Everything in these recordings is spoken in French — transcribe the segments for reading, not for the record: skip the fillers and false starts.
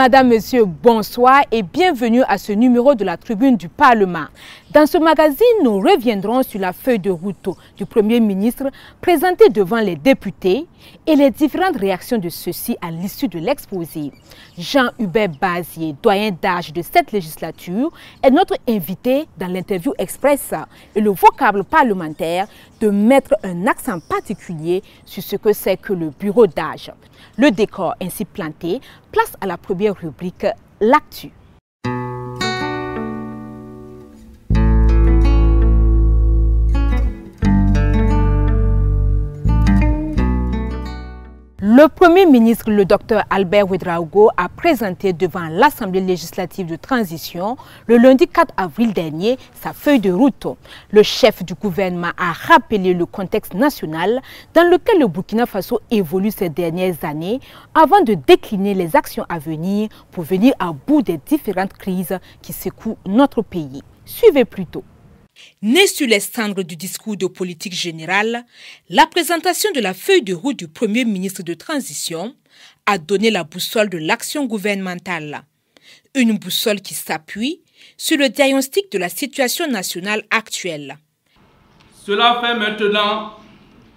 Madame, Monsieur, bonsoir et bienvenue à ce numéro de la Tribune du Parlement. Dans ce magazine, nous reviendrons sur la feuille de route du Premier ministre présentée devant les députés et les différentes réactions de ceux-ci à l'issue de l'exposé. Jean-Hubert Bazier, doyen d'âge de cette législature, est notre invité dans l'interview express et le vocable parlementaire de mettre un accent particulier sur ce que c'est que le bureau d'âge. Le décor ainsi planté place à la première rubrique l'actu. Le Premier ministre, le Dr Albert Ouedraogo, a présenté devant l'Assemblée législative de transition le lundi 4 avril dernier sa feuille de route. Le chef du gouvernement a rappelé le contexte national dans lequel le Burkina Faso évolue ces dernières années avant de décliner les actions à venir pour venir à bout des différentes crises qui secouent notre pays. Suivez plutôt. Né sur les cendres du discours de politique générale, la présentation de la feuille de route du Premier ministre de transition a donné la boussole de l'action gouvernementale. Une boussole qui s'appuie sur le diagnostic de la situation nationale actuelle. Cela fait maintenant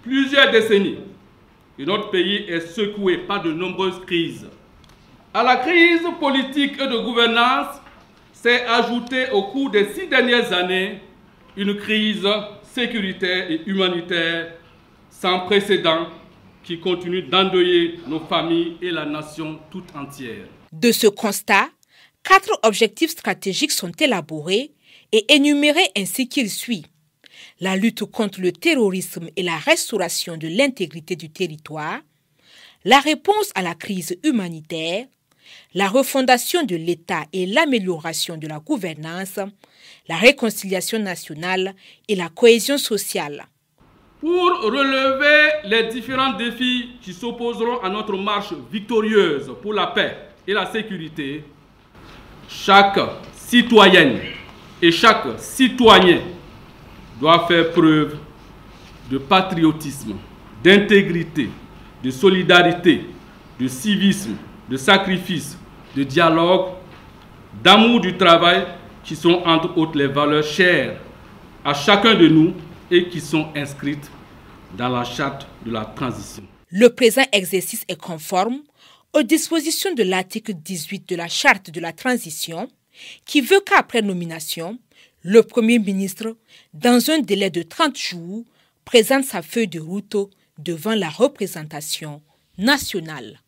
plusieurs décennies que notre pays est secoué par de nombreuses crises. À la crise politique et de gouvernance s'est ajoutée au cours des 6 dernières années une crise sécuritaire et humanitaire sans précédent qui continue d'endeuiller nos familles et la nation toute entière. De ce constat, 4 objectifs stratégiques sont élaborés et énumérés ainsi qu'il suit. La lutte contre le terrorisme et la restauration de l'intégrité du territoire, la réponse à la crise humanitaire, la refondation de l'État et l'amélioration de la gouvernance, la réconciliation nationale et la cohésion sociale. Pour relever les différents défis qui s'opposeront à notre marche victorieuse pour la paix et la sécurité, chaque citoyenne et chaque citoyen doit faire preuve de patriotisme, d'intégrité, de solidarité, de civisme, de sacrifice, de dialogue, d'amour du travail, qui sont entre autres les valeurs chères à chacun de nous et qui sont inscrites dans la charte de la transition. Le présent exercice est conforme aux dispositions de l'article 18 de la charte de la transition qui veut qu'après nomination, le Premier ministre, dans un délai de 30 jours, présente sa feuille de route devant la représentation nationale.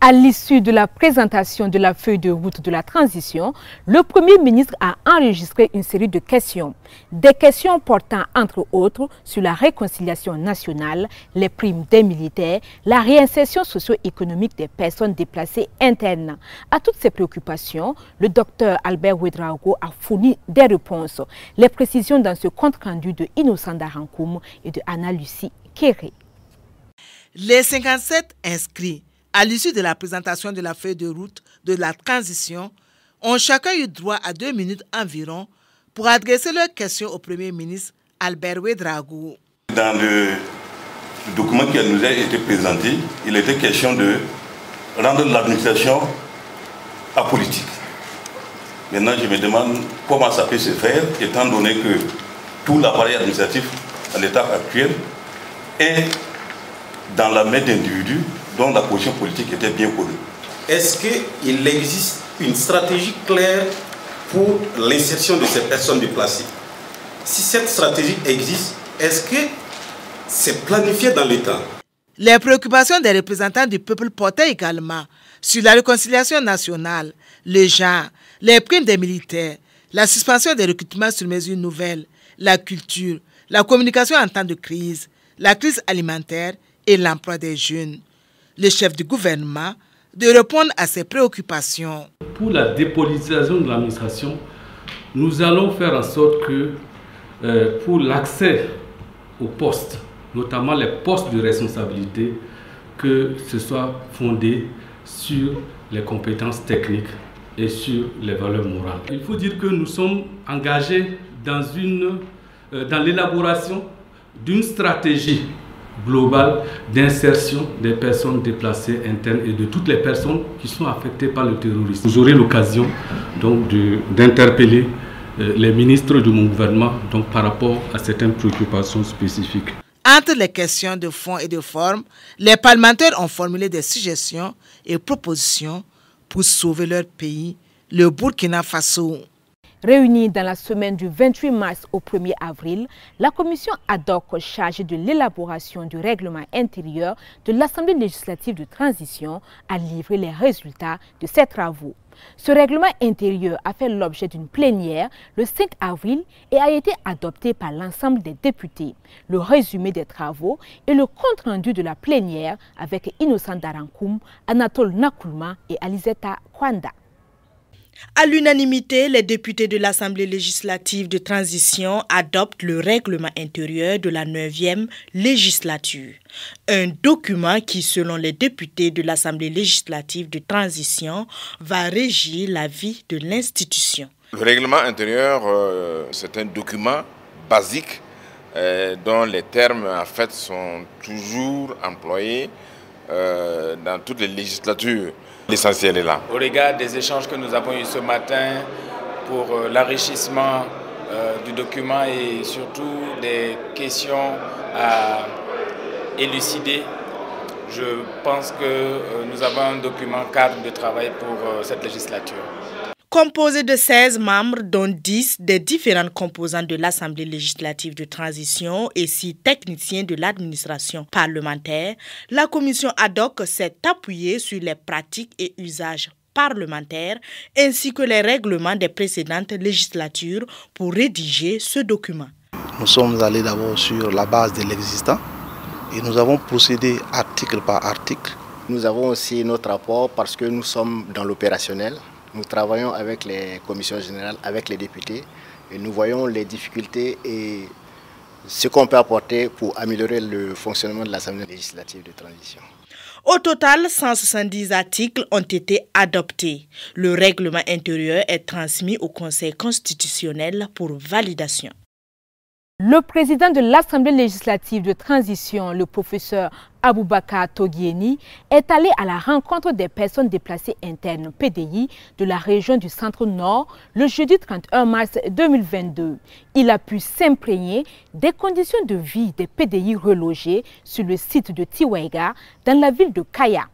À l'issue de la présentation de la feuille de route de la transition, le Premier ministre a enregistré une série de questions. Des questions portant entre autres sur la réconciliation nationale, les primes des militaires, la réinsertion socio-économique des personnes déplacées internes. À toutes ces préoccupations, le docteur Albert Ouedraogo a fourni des réponses. Les précisions dans ce compte-rendu de Innocent Darankoum et de Anna-Lucie Kéré. Les 57 inscrits à l'issue de la présentation de la feuille de route de la transition, ont chacun eu droit à 2 minutes environ pour adresser leurs questions au Premier ministre Albert Ouedraogo. Dans le document qui nous a été présenté, il était question de rendre l'administration apolitique. Maintenant, je me demande comment ça peut se faire, étant donné que tout l'appareil administratif à l'état actuel est dans la main d'individus dont la position politique était bien connue. Est-ce qu'il existe une stratégie claire pour l'insertion de ces personnes déplacées? Si cette stratégie existe, est-ce que c'est planifié dans le temps? Les préoccupations des représentants du peuple portaient également sur la réconciliation nationale, le genre, les primes des militaires, la suspension des recrutements sur mesures nouvelles, la culture, la communication en temps de crise, la crise alimentaire et l'emploi des jeunes. Le chef du gouvernement de répondre à ces préoccupations. Pour la dépolitisation de l'administration, nous allons faire en sorte que pour l'accès aux postes, notamment les postes de responsabilité, que ce soit fondé sur les compétences techniques et sur les valeurs morales. Il faut dire que nous sommes engagés dans l'élaboration d'une stratégie globale d'insertion des personnes déplacées internes et de toutes les personnes qui sont affectées par le terrorisme. Vous aurez l'occasion donc d'interpeller les ministres de mon gouvernement donc, par rapport à certaines préoccupations spécifiques. Entre les questions de fond et de forme, les parlementaires ont formulé des suggestions et propositions pour sauver leur pays, le Burkina Faso. Réunie dans la semaine du 28 mars au 1er avril, la commission ad hoc chargée de l'élaboration du règlement intérieur de l'Assemblée législative de transition a livré les résultats de ses travaux. Ce règlement intérieur a fait l'objet d'une plénière le 5 avril et a été adopté par l'ensemble des députés. Le résumé des travaux et le compte-rendu de la plénière avec Innocent Darankoum, Anatole Nakoulma et Alizeta Kwanda. À l'unanimité, les députés de l'Assemblée législative de transition adoptent le règlement intérieur de la 9e législature. Un document qui, selon les députés de l'Assemblée législative de transition, va régir la vie de l'institution. Le règlement intérieur, c'est un document basique dont les termes en fait sont toujours employés dans toutes les législatures. L'essentiel est là. Au regard des échanges que nous avons eus ce matin pour l'enrichissement du document et surtout des questions à élucider, je pense que nous avons un document cadre de travail pour cette législature. Composé de 16 membres, dont 10 des différentes composantes de l'Assemblée législative de transition et 6 techniciens de l'administration parlementaire, la commission ad hoc s'est appuyée sur les pratiques et usages parlementaires ainsi que les règlements des précédentes législatures pour rédiger ce document. Nous sommes allés d'abord sur la base de l'existant et nous avons procédé article par article. Nous avons aussi notre rapport parce que nous sommes dans l'opérationnel. Nous travaillons avec les commissions générales, avec les députés, et nous voyons les difficultés et ce qu'on peut apporter pour améliorer le fonctionnement de l'Assemblée législative de transition. Au total, 170 articles ont été adoptés. Le règlement intérieur est transmis au Conseil constitutionnel pour validation. Le président de l'Assemblée législative de transition, le professeur Aboubakar Toguieni, est allé à la rencontre des personnes déplacées internes PDI de la région du Centre-Nord le jeudi 31 mars 2022. Il a pu s'imprégner des conditions de vie des PDI relogés sur le site de Tiwaiga dans la ville de Kaya.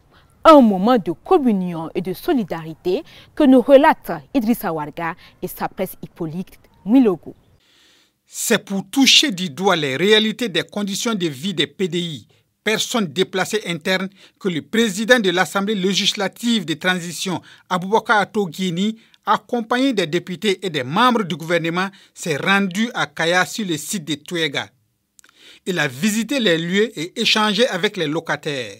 Un moment de communion et de solidarité que nous relate Idrissa Warga et sa presse Hippolyte Mwilogo. C'est pour toucher du doigt les réalités des conditions de vie des PDI, personnes déplacées internes, que le président de l'Assemblée législative de transition, Aboubakar Toguieni, accompagné des députés et des membres du gouvernement, s'est rendu à Kaya sur le site de Tiwaiga. Il a visité les lieux et échangé avec les locataires.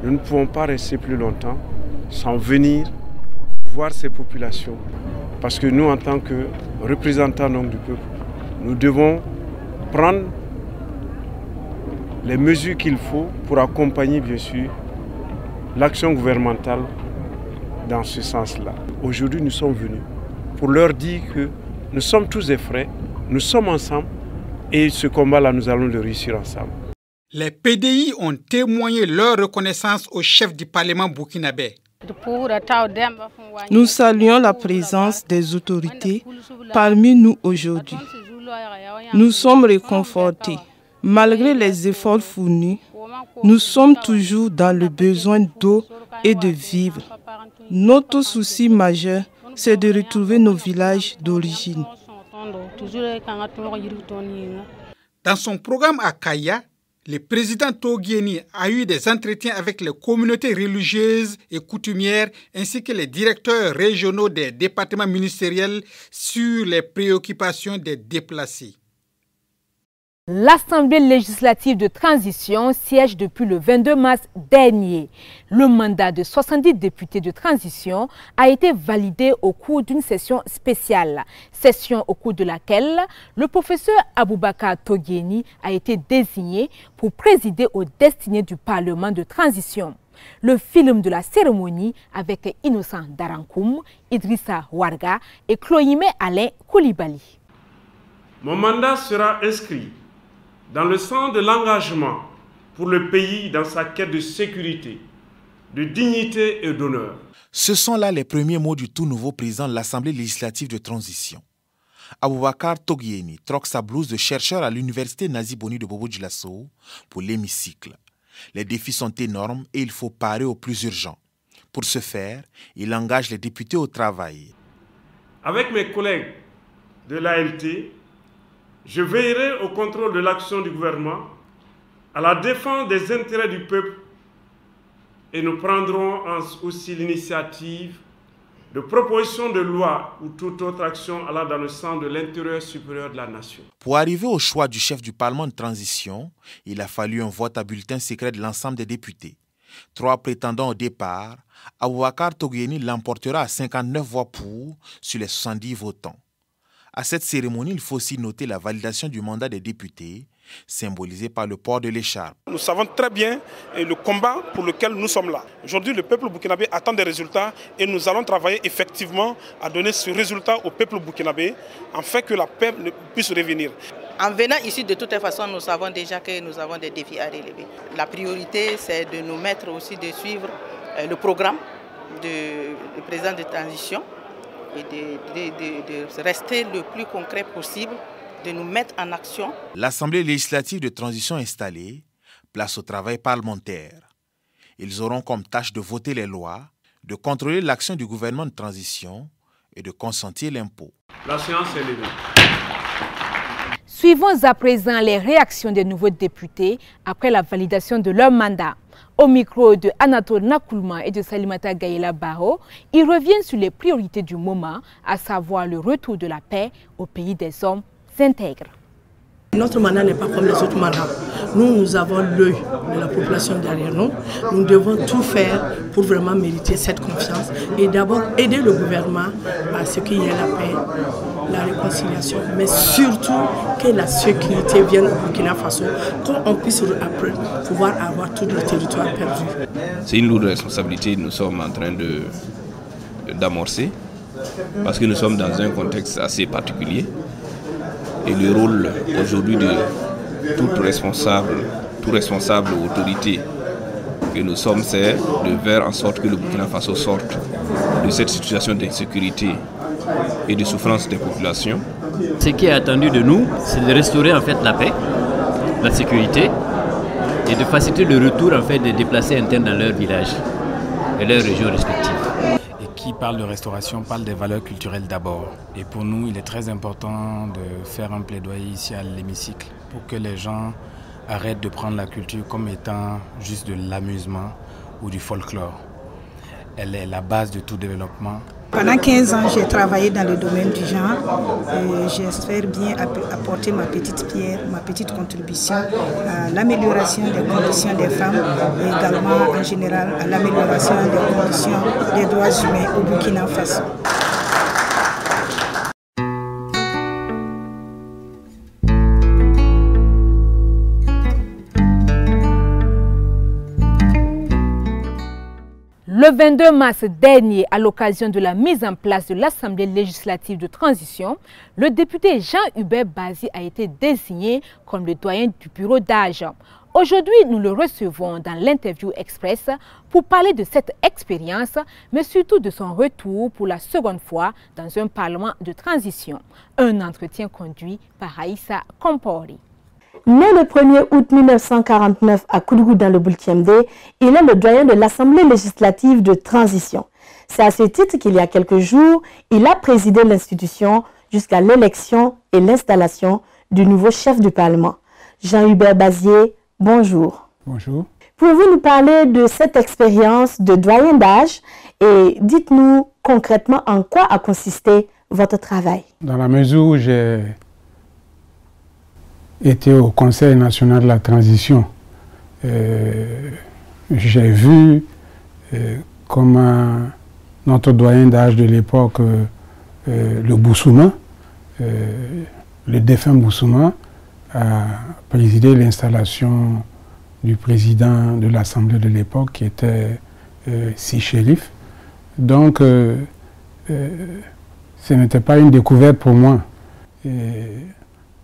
Nous ne pouvons pas rester plus longtemps sans venir voir ces populations, parce que nous, en tant que représentants donc, du peuple, nous devons prendre les mesures qu'il faut pour accompagner, bien sûr, l'action gouvernementale dans ce sens-là. Aujourd'hui, nous sommes venus pour leur dire que nous sommes tous des frères, nous sommes ensemble et ce combat-là, nous allons le réussir ensemble. Les PDI ont témoigné leur reconnaissance au chef du Parlement burkinabé. Nous saluons la présence des autorités parmi nous aujourd'hui. Nous sommes réconfortés. Malgré les efforts fournis, nous sommes toujours dans le besoin d'eau et de vivre. Notre souci majeur, c'est de retrouver nos villages d'origine. Dans son programme à Kaya, le président Toguieni a eu des entretiens avec les communautés religieuses et coutumières ainsi que les directeurs régionaux des départements ministériels sur les préoccupations des déplacés. L'Assemblée législative de transition siège depuis le 22 mars dernier. Le mandat de 70 députés de transition a été validé au cours d'une session spéciale. Session au cours de laquelle le professeur Aboubakar Toguieni a été désigné pour présider aux destinées du Parlement de transition. Le film de la cérémonie avec Innocent Darankoum, Idrissa Warga et Chloïmé Alain Koulibaly. Mon mandat sera inscrit dans le sens de l'engagement pour le pays dans sa quête de sécurité, de dignité et d'honneur. Ce sont là les premiers mots du tout nouveau président de l'Assemblée législative de transition. Aboubakar Togieni troque sa blouse de chercheur à l'université Nazi Boni de Bobo-Dioulasso pour l'hémicycle. Les défis sont énormes et il faut parer au plus urgent. Pour ce faire, il engage les députés au travail. Avec mes collègues de l'ALT, je veillerai au contrôle de l'action du gouvernement, à la défense des intérêts du peuple et nous prendrons aussi l'initiative de propositions de loi ou toute autre action allant dans le sens de l'intérêt supérieur de la nation. Pour arriver au choix du chef du Parlement de transition, il a fallu un vote à bulletin secret de l'ensemble des députés. 3 prétendants au départ, Aboubakar Togieni l'emportera à 59 voix pour sur les 70 votants. À cette cérémonie, il faut aussi noter la validation du mandat des députés, symbolisé par le port de l'écharpe. Nous savons très bien le combat pour lequel nous sommes là. Aujourd'hui, le peuple burkinabé attend des résultats et nous allons travailler effectivement à donner ce résultat au peuple burkinabé afin que la paix puisse revenir. En venant ici, de toute façon, nous savons déjà que nous avons des défis à relever. La priorité, c'est de nous mettre aussi de suivre le programme du président de transition et de rester le plus concret possible, de nous mettre en action. L'Assemblée législative de transition installée, place au travail parlementaire. Ils auront comme tâche de voter les lois, de contrôler l'action du gouvernement de transition et de consentir l'impôt. La séance est levée. Suivons à présent les réactions des nouveaux députés après la validation de leur mandat. Au micro de Anatole Nakoulma et de Salimata Gaïla Baro, ils reviennent sur les priorités du moment, à savoir le retour de la paix au pays des hommes intègres. Notre mandat n'est pas comme les autres mandats. Nous avons l'œil de la population derrière nous. Nous devons tout faire pour vraiment mériter cette confiance et d'abord aider le gouvernement à ce qu'il y ait la paix, la réconciliation, mais surtout que la sécurité vienne au Burkina Faso, qu'on puisse pouvoir avoir tout le territoire perdu. C'est une lourde responsabilité que nous sommes en train d'amorcer parce que nous sommes dans un contexte assez particulier. Et le rôle aujourd'hui de tout responsable ou autorité que nous sommes, c'est de faire en sorte que le Burkina Faso sorte de cette situation d'insécurité et de souffrance des populations. Ce qui est attendu de nous, c'est de restaurer en fait la paix, la sécurité et de faciliter le retour en fait des déplacés internes dans leur village et leurs régions respectives. Qui parle de restauration parle des valeurs culturelles d'abord. Et pour nous, il est très important de faire un plaidoyer ici à l'hémicycle pour que les gens arrêtent de prendre la culture comme étant juste de l'amusement ou du folklore. Elle est la base de tout développement. Pendant 15 ans, j'ai travaillé dans le domaine du genre et j'espère bien apporter ma petite pierre, ma petite contribution à l'amélioration des conditions des femmes et également en général à l'amélioration des conditions des droits humains au Burkina Faso. Le 22 mars dernier, à l'occasion de la mise en place de l'Assemblée législative de transition, le député Jean-Hubert Bazi a été désigné comme le doyen du bureau d'âge. Aujourd'hui, nous le recevons dans l'interview express pour parler de cette expérience, mais surtout de son retour pour la seconde fois dans un parlement de transition. Un entretien conduit par Aïssa Kompori. Né le 1er août 1949 à Koudougou dans le Boultiemde, il est le doyen de l'Assemblée législative de transition. C'est à ce titre qu'il y a quelques jours, il a présidé l'institution jusqu'à l'élection et l'installation du nouveau chef du Parlement. Jean-Hubert Bazier, bonjour. Bonjour. Pouvez-vous nous parler de cette expérience de doyen d'âge et dites-nous concrètement en quoi a consisté votre travail? Dans la mesure où j'ai été au Conseil national de la transition, j'ai vu comment notre doyen d'âge de l'époque, le Boussouma, le défunt Boussouma, a présidé l'installation du président de l'Assemblée de l'époque qui était Si Chérif. Donc, ce n'était pas une découverte pour moi.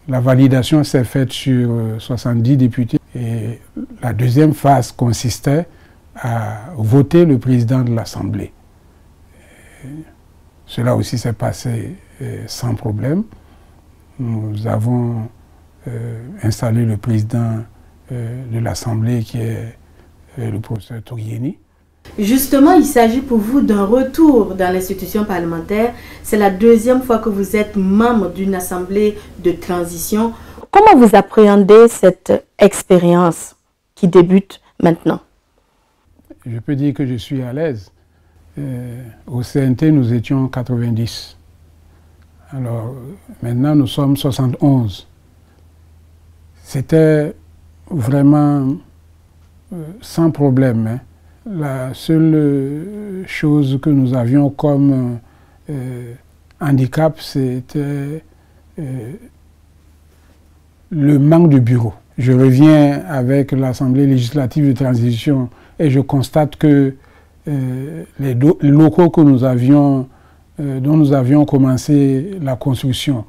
La validation s'est faite sur 70 députés et la deuxième phase consistait à voter le président de l'Assemblée. Cela aussi s'est passé sans problème. Nous avons installé le président de l'Assemblée qui est le professeur Togieni. Justement, il s'agit pour vous d'un retour dans l'institution parlementaire. C'est la deuxième fois que vous êtes membre d'une assemblée de transition. Comment vous appréhendez cette expérience qui débute maintenant? Je peux dire que je suis à l'aise. Au CNT, nous étions 90. Alors, maintenant, nous sommes 71. C'était vraiment sans problème, hein. La seule chose que nous avions comme handicap, c'était le manque de bureau. Je reviens avec l'Assemblée législative de transition et je constate que les locaux que nous avions, dont nous avions commencé la construction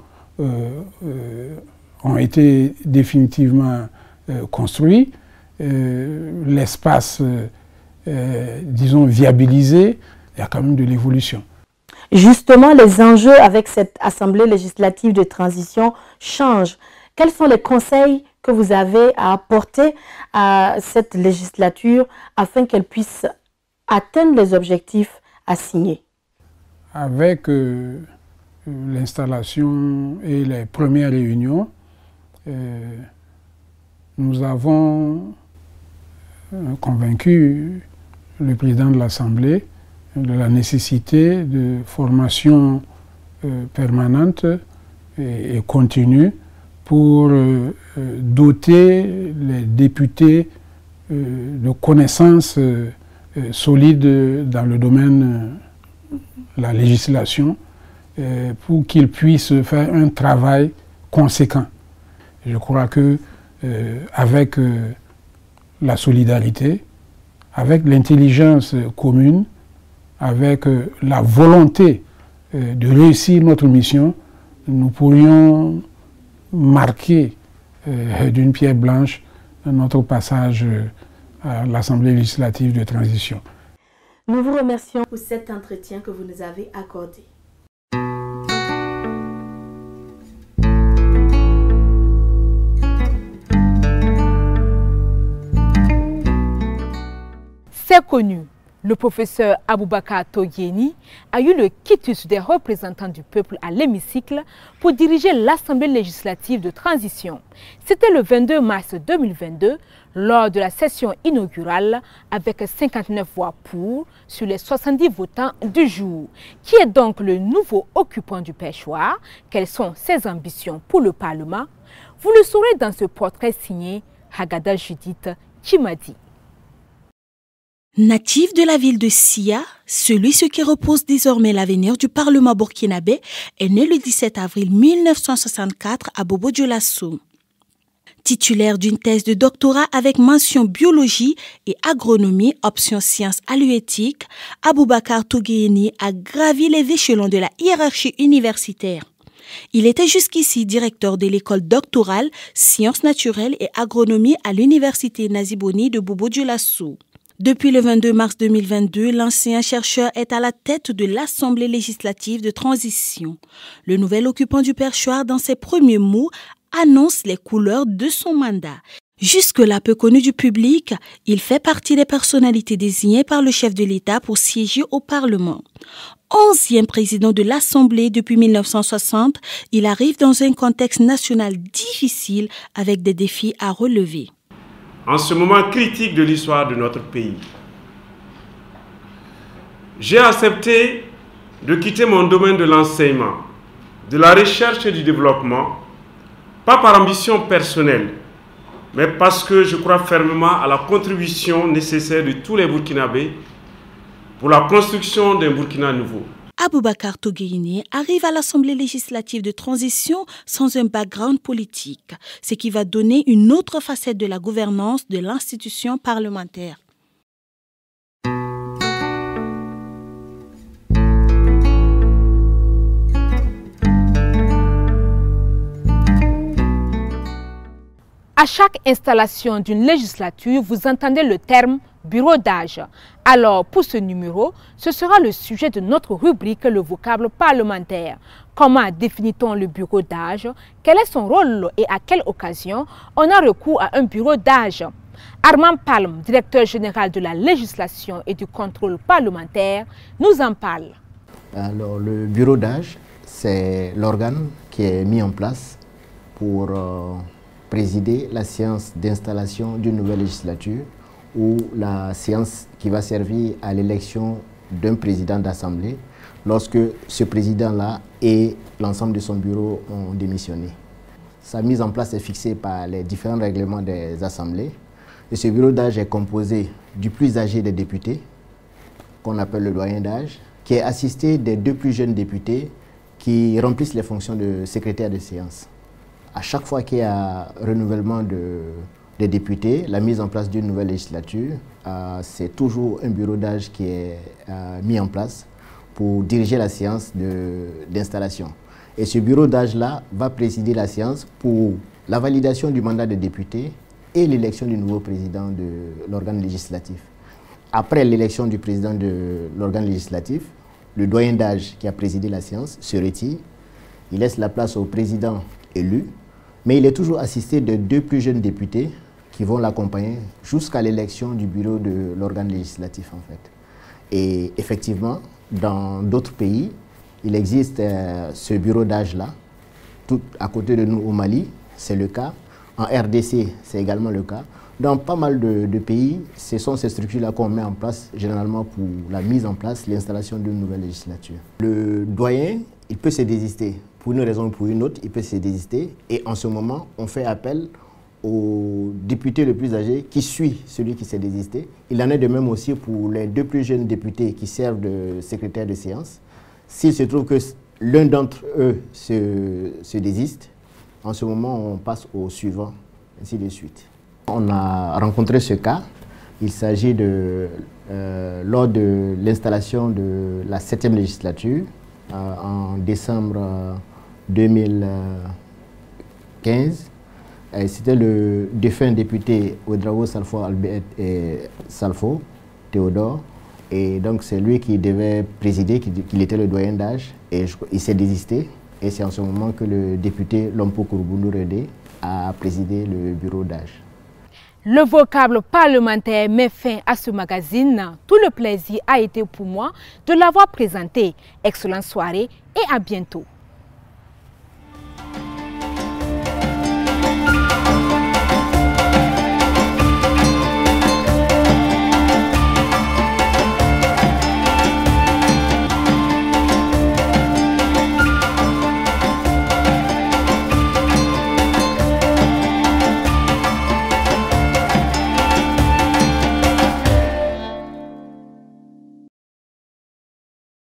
ont été définitivement construits. L'espace disons, viabilisé, il y a quand même de l'évolution. Justement, les enjeux avec cette Assemblée législative de transition changent. Quels sont les conseils que vous avez à apporter à cette législature afin qu'elle puisse atteindre les objectifs assignés? Avec l'installation et les premières réunions, nous avons convaincu le président de l'Assemblée de la nécessité de formation permanente et continue pour doter les députés de connaissances solides dans le domaine de la législation pour qu'ils puissent faire un travail conséquent. Je crois que avec la solidarité, avec l'intelligence commune, avec la volonté de réussir notre mission, nous pourrions marquer d'une pierre blanche notre passage à l'Assemblée législative de transition. Nous vous remercions pour cet entretien que vous nous avez accordé. C'est connu, le professeur Aboubakar Togieni a eu le quitus des représentants du peuple à l'hémicycle pour diriger l'Assemblée législative de transition. C'était le 22 mars 2022, lors de la session inaugurale, avec 59 voix pour sur les 70 votants du jour. Qui est donc le nouveau occupant du perchoir? Quelles sont ses ambitions pour le Parlement? Vous le saurez dans ce portrait signé Hagada Judith Kimadi. Natif de la ville de Sia, celui sur qui repose désormais l'avenir du Parlement burkinabé est né le 17 avril 1964 à Bobo-Dioulasso. Titulaire d'une thèse de doctorat avec mention biologie et agronomie, option sciences halieutiques, Aboubakar Togieni a gravi les échelons de la hiérarchie universitaire. Il était jusqu'ici directeur de l'école doctorale sciences naturelles et agronomie à l'université Naziboni de Bobo-Dioulasso. Depuis le 22 mars 2022, l'ancien chercheur est à la tête de l'Assemblée législative de transition. Le nouvel occupant du perchoir, dans ses premiers mots, annonce les couleurs de son mandat. Jusque-là peu connu du public, il fait partie des personnalités désignées par le chef de l'État pour siéger au Parlement. 11e président de l'Assemblée depuis 1960, il arrive dans un contexte national difficile avec des défis à relever. En ce moment critique de l'histoire de notre pays, j'ai accepté de quitter mon domaine de l'enseignement, de la recherche et du développement, pas par ambition personnelle, mais parce que je crois fermement à la contribution nécessaire de tous les Burkinabés pour la construction d'un Burkina nouveau. Aboubakar Togieni arrive à l'Assemblée législative de transition sans un background politique, ce qui va donner une autre facette de la gouvernance de l'institution parlementaire. À chaque installation d'une législature, vous entendez le terme bureau d'âge. Alors, pour ce numéro, ce sera le sujet de notre rubrique Le vocable parlementaire. Comment définit-on le bureau d'âge? Quel est son rôle et à quelle occasion on a recours à un bureau d'âge? Armand Palme, directeur général de la législation et du contrôle parlementaire, nous en parle. Alors, le bureau d'âge, c'est l'organe qui est mis en place pour présider la séance d'installation d'une nouvelle législature ou la séance qui va servir à l'élection d'un président d'assemblée lorsque ce président-là et l'ensemble de son bureau ont démissionné. Sa mise en place est fixée par les différents règlements des assemblées. Et ce bureau d'âge est composé du plus âgé des députés, qu'on appelle le doyen d'âge, qui est assisté des 2 plus jeunes députés qui remplissent les fonctions de secrétaire de séance. À chaque fois qu'il y a renouvellement des députés, la mise en place d'une nouvelle législature, c'est toujours un bureau d'âge qui est mis en place pour diriger la séance d'installation. Et ce bureau d'âge-là va présider la séance pour la validation du mandat des députés et l'élection du nouveau président de l'organe législatif. Après l'élection du président de l'organe législatif, le doyen d'âge qui a présidé la séance se retire. Il laisse la place au président élu, mais il est toujours assisté de 2 plus jeunes députés qui vont l'accompagner jusqu'à l'élection du bureau de l'organe législatif en fait. Et effectivement, dans d'autres pays, il existe ce bureau d'âge-là. Tout à côté de nous au Mali, c'est le cas. En RDC, c'est également le cas. Dans pas mal de pays, ce sont ces structures-là qu'on met en place généralement pour la mise en place, l'installation d'une nouvelle législature. Le doyen, il peut se désister. Pour une raison ou pour une autre, il peut se désister. Et en ce moment, on fait appel au député le plus âgé qui suit celui qui s'est désisté. Il en est de même aussi pour les 2 plus jeunes députés qui servent de secrétaire de séance. S'il se trouve que l'un d'entre eux se désiste, en ce moment, on passe au suivant, ainsi de suite. On a rencontré ce cas. Il s'agit de lors de l'installation de la 7e législature en décembre 2015. C'était le défunt député Ouedraogo Salfo Albert et Salfo Théodore. Et donc c'est lui qui devait présider, qu'il était le doyen d'âge. Et il s'est désisté. Et c'est en ce moment que le député Lompo Kourouboundou Redé a présidé le bureau d'âge. Le vocable parlementaire met fin à ce magazine. Tout le plaisir a été pour moi de l'avoir présenté. Excellente soirée et à bientôt.